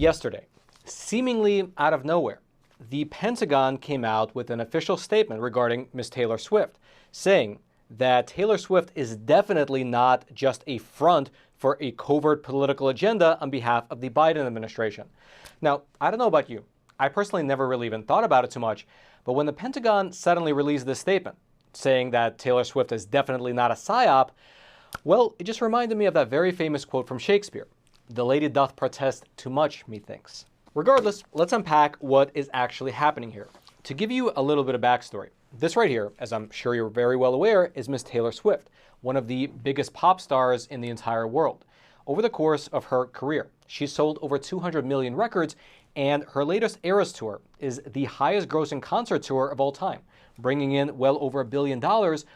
Yesterday, seemingly out of nowhere, the Pentagon came out with an official statement regarding Ms. Taylor Swift, saying that Taylor Swift is definitely not just a front for a covert political agenda on behalf of the Biden administration. Now, I don't know about you. I personally never really even thought about it too much, but when the Pentagon suddenly released this statement, saying that Taylor Swift is definitely not a Psy-Op, well, it just reminded me of that very famous quote from Shakespeare, "The lady doth protest too much, methinks." Regardless, let's unpack what is actually happening here. To give you a little bit of backstory, this right here, as I'm sure you're very well aware, is Miss Taylor Swift, one of the biggest pop stars in the entire world. Over the course of her career, she sold over 200 million records, and her latest Eras tour is the highest grossing concert tour of all time, bringing in well over $1 billion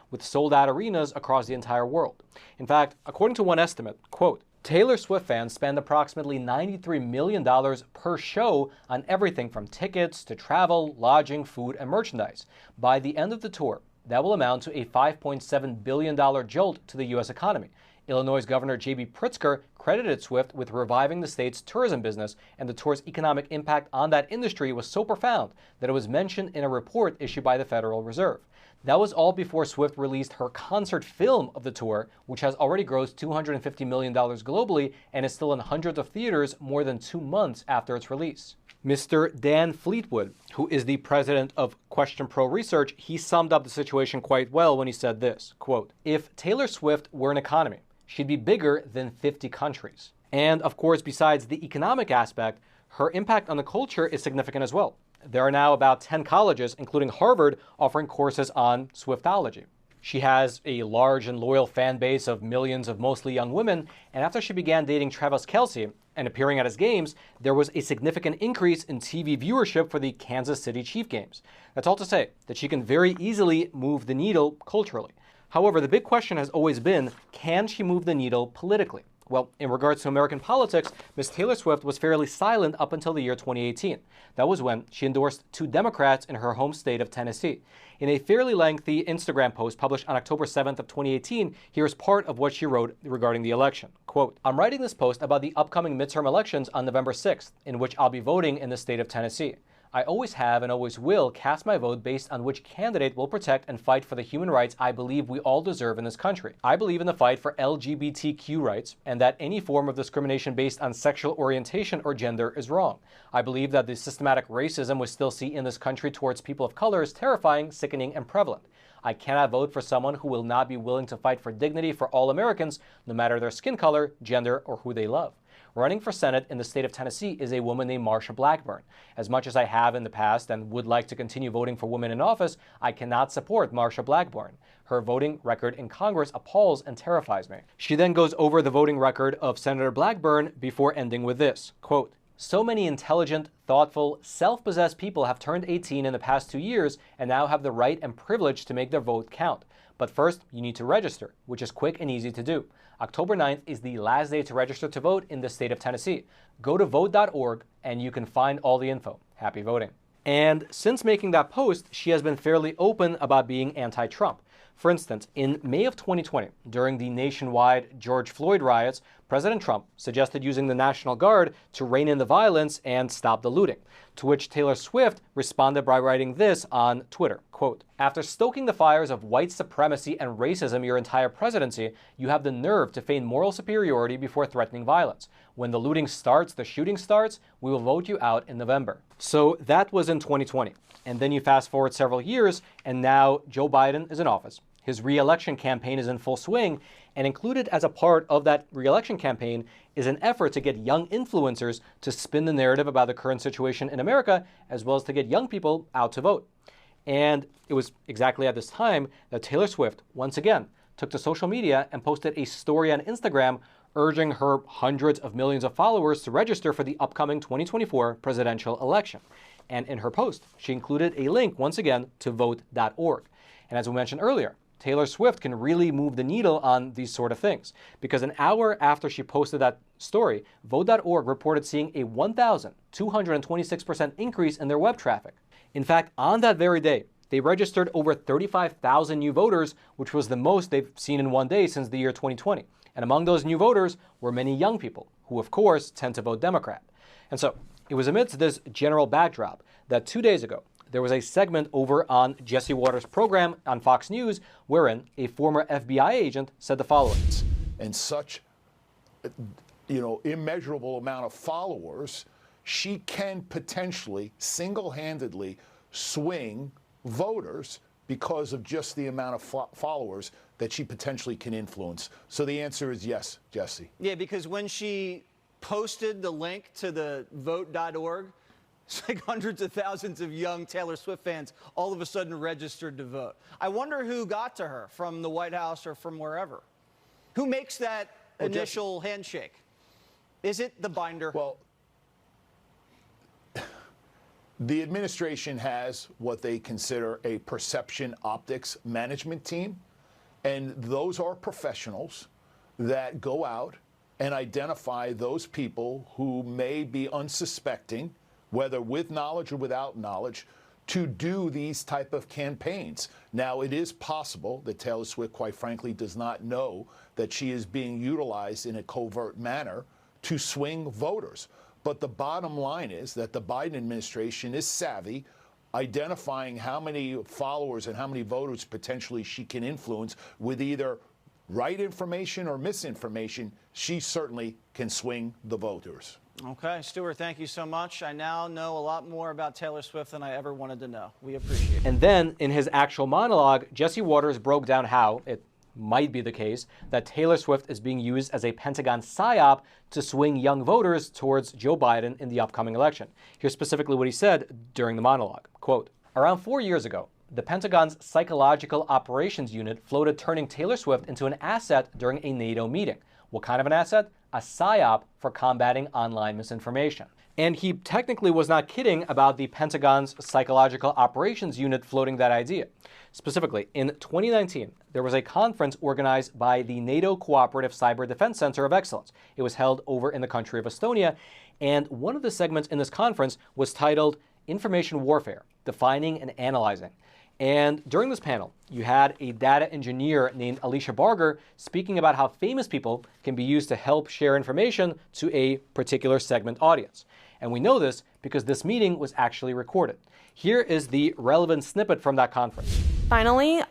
with sold-out arenas across the entire world. In fact, according to one estimate, quote, Taylor Swift fans spend approximately $93 million per show on everything from tickets to travel, lodging, food, and merchandise. By the end of the tour, that will amount to a $5.7 billion jolt to the U.S. economy. Illinois Governor J.B. Pritzker credited Swift with reviving the state's tourism business, and the tour's economic impact on that industry was so profound that it was mentioned in a report issued by the Federal Reserve. That was all before Swift released her concert film of the tour, which has already grossed $250 million globally and is still in hundreds of theaters more than 2 months after its release. Mr. Dan Fleetwood, who is the president of Question Pro Research, he summed up the situation quite well when he said this, quote, "If Taylor Swift were an economy, she'd be bigger than 50 countries. And of course, besides the economic aspect, her impact on the culture is significant as well. There are now about 10 colleges, including Harvard, offering courses on Swiftology. She has a large and loyal fan base of millions of mostly young women, and after she began dating Travis Kelce and appearing at his games, there was a significant increase in TV viewership for the Kansas City Chiefs games. That's all to say that she can very easily move the needle culturally. However, the big question has always been, can she move the needle politically? Well, in regards to American politics, Ms. Taylor Swift was fairly silent up until the year 2018. That was when she endorsed 2 Democrats in her home state of Tennessee. In a fairly lengthy Instagram post published on October 7th of 2018, here's part of what she wrote regarding the election. Quote, "I'm writing this post about the upcoming midterm elections on November 6th, in which I'll be voting in the state of Tennessee. I always have and always will cast my vote based on which candidate will protect and fight for the human rights I believe we all deserve in this country. I believe in the fight for LGBTQ rights and that any form of discrimination based on sexual orientation or gender is wrong. I believe that the systematic racism we still see in this country towards people of color is terrifying, sickening, and prevalent. I cannot vote for someone who will not be willing to fight for dignity for all Americans, no matter their skin color, gender, or who they love. Running for Senate in the state of Tennessee is a woman named Marsha Blackburn. As much as I have in the past and would like to continue voting for women in office, I cannot support Marsha Blackburn. Her voting record in Congress appalls and terrifies me." She then goes over the voting record of Senator Blackburn before ending with this, quote, "So many intelligent, thoughtful, self-possessed people have turned 18 in the past 2 years and now have the right and privilege to make their vote count. But first, you need to register, which is quick and easy to do. October 9th is the last day to register to vote in the state of Tennessee. Go to vote.org and you can find all the info. Happy voting." And since making that post, she has been fairly open about being anti-Trump. For instance, in May of 2020, during the nationwide George Floyd riots, President Trump suggested using the National Guard to rein in the violence and stop the looting, to which Taylor Swift responded by writing this on Twitter, quote, "After stoking the fires of white supremacy and racism your entire presidency, you have the nerve to feign moral superiority before threatening violence. When the looting starts, the shooting starts, we will vote you out in November." So that was in 2020. And then you fast forward several years, and now Joe Biden is in office. His re-election campaign is in full swing, and included as a part of that re-election campaign is an effort to get young influencers to spin the narrative about the current situation in America, as well as to get young people out to vote. And it was exactly at this time that Taylor Swift, once again, took to social media and posted a story on Instagram urging her hundreds of millions of followers to register for the upcoming 2024 presidential election. And in her post, she included a link, once again, to vote.org. And as we mentioned earlier, Taylor Swift can really move the needle on these sort of things, because an hour after she posted that story, Vote.org reported seeing a 1,226% increase in their web traffic. In fact, on that very day, they registered over 35,000 new voters, which was the most they've seen in one day since the year 2020. And among those new voters were many young people, who of course tend to vote Democrat. And so it was amidst this general backdrop that 2 days ago, there was a segment over on Jesse Waters' program on Fox News wherein a former FBI agent said the following. And such, immeasurable amount of followers, she can potentially single-handedly swing voters because of just the amount of followers that she potentially can influence. So the answer is yes, Jesse. Yeah, because when she posted the link to the vote.org, it's like hundreds of thousands of young Taylor Swift fans all of a sudden registered to vote. I wonder who got to her from the White House or from wherever. Who makes that initial handshake? Is it the binder? Well, the administration has what they consider a perception optics management team, and those are professionals that go out and identify those people who may be unsuspecting, whether with knowledge or without knowledge, to do these type of campaigns. Now, it is possible that Taylor Swift, quite frankly, does not know that she is being utilized in a covert manner to swing voters. But the bottom line is that the Biden administration is savvy, identifying how many followers and how many voters potentially she can influence with either right information or misinformation. She certainly can swing the voters. Okay, Stuart, thank you so much. I now know a lot more about Taylor Swift than I ever wanted to know. We appreciate it. And then in his actual monologue, Jesse Waters broke down how it might be the case that Taylor Swift is being used as a Pentagon Psy-Op to swing young voters towards Joe Biden in the upcoming election. Here's specifically what he said during the monologue. Quote, "Around 4 years ago, the Pentagon's Psychological Operations Unit floated turning Taylor Swift into an asset during a NATO meeting. What kind of an asset? A Psy-Op for combating online misinformation." And he technically was not kidding about the Pentagon's Psychological Operations Unit floating that idea. Specifically, in 2019, there was a conference organized by the NATO Cooperative Cyber Defense Center of Excellence. It was held over in the country of Estonia, and one of the segments in this conference was titled Information Warfare, Defining and Analyzing. And during this panel, you had a data engineer named Alicia Barger speaking about how famous people can be used to help share information to a particular segment audience. And we know this because this meeting was actually recorded. Here is the relevant snippet from that conference. Finally,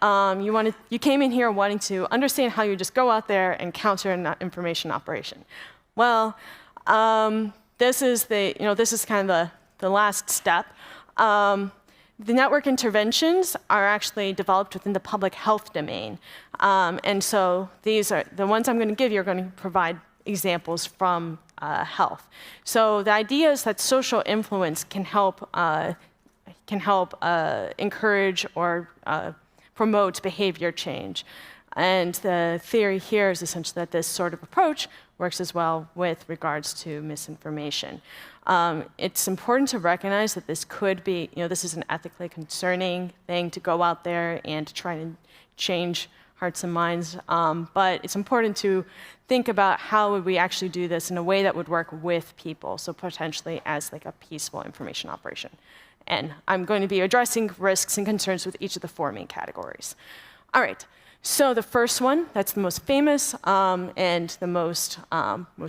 you came in here wanting to understand how you just go out there and counter an information operation. Well, this is kind of the last step. The network interventions are actually developed within the public health domain. And so these are the ones I'm going to give you are going to provide examples from health. So the idea is that social influence can help encourage or promote behavior change. And the theory here is essentially that this sort of approach works as well with regards to misinformation. It's important to recognize that this could be, this is an ethically concerning thing to go out there and to try to change hearts and minds. But it's important to think about how would we actually do this in a way that would work with people, so potentially as like a peaceful information operation. And I'm going to be addressing risks and concerns with each of the four main categories. All right. So the first one, that's the most famous and the most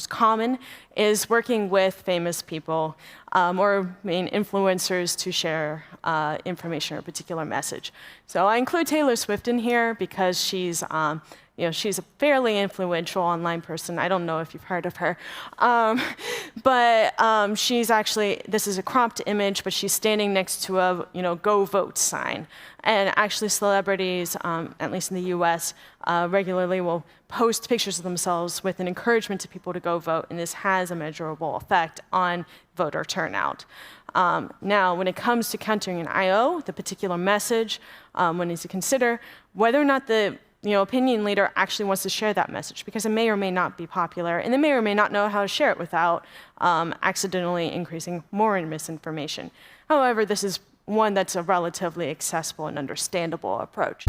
common, is working with famous people or main influencers to share information or a particular message. So I include Taylor Swift in here because she's she's a fairly influential online person. I don't know if you've heard of her. But she's actually, this is a cropped image, but she's standing next to a, go vote sign. And actually celebrities, at least in the US, regularly will post pictures of themselves with an encouragement to people to go vote. And this has a measurable effect on voter turnout. Now, when it comes to countering an IO, the particular message, one needs to consider whether or not the opinion leader actually wants to share that message, because it may or may not be popular, and they may or may not know how to share it without accidentally increasing more misinformation. However, this is one that's a relatively accessible and understandable approach.